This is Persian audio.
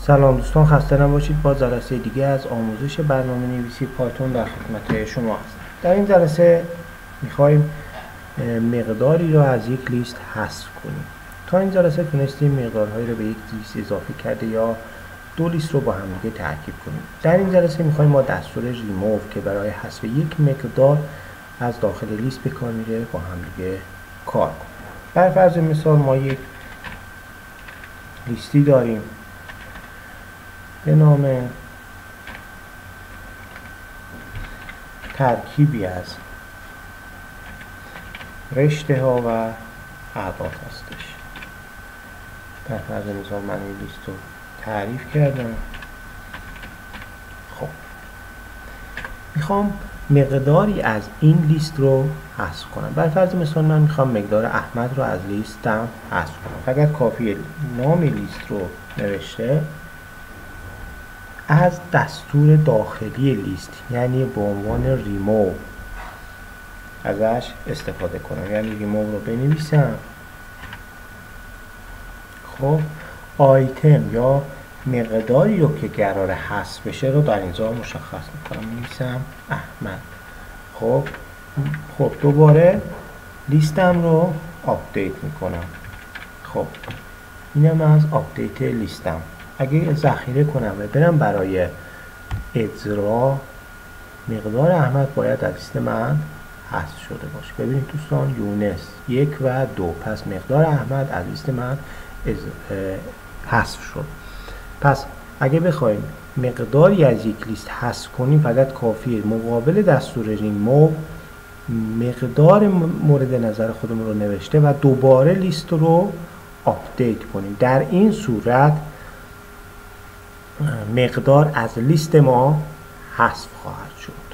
سلام دوستان، خسته نباشید. با جلسه دیگه از آموزش برنامه نویسی پایتون در خدمت شما هستم. در این جلسه میخوایم مقداری رو از یک لیست حذف کنیم. تا این جلسه تونستیم مقدارهایی رو به یک لیست اضافه کرده یا دو لیست رو با هم دیگه ترکیب کنیم. در این جلسه میخوایم با دستور ریموو که برای حذف یک مقدار از داخل لیست به کار میره با هم دیگه کار کنیم. بر فرض مثال ما یک لیستی داریم به نام ترکیبی از رشته ها و اعداد هستش. بر فرض مثال من این لیست رو تعریف کردم. خب میخوام مقداری از این لیست رو حذف کنم. بر فرض مثال من میخوام مقدار احمد رو از لیستم حذف کنم. فقط کافیه نام لیست رو نوشته از دستور داخلی لیست، یعنی به عنوان ریموو ازش استفاده کنم. یعنی ریموو رو بنویسم. خب آیتم یا مقداری رو که قرار حذف بشه رو در اینجا مشخص میکنم، می‌نویسم احمد. خب دوباره لیستم رو آپدیت میکنم. خب اینم از آپدیت لیستم. اگه ذخیره کنم و برم برای اجرا، مقدار احمد باید از لیست من حذف شده باشه. ببینید دوستان، یونس 1 و 2، پس مقدار احمد از لیست من حذف شد. پس اگه بخوایم مقداری از یک لیست حذف کنیم فقط کافیه مقابل دستور ریموو مقدار مورد نظر خودمون رو نوشته و دوباره لیست رو آپدیت کنیم. در این صورت مقدار از لیست ما حذف خواهد شد.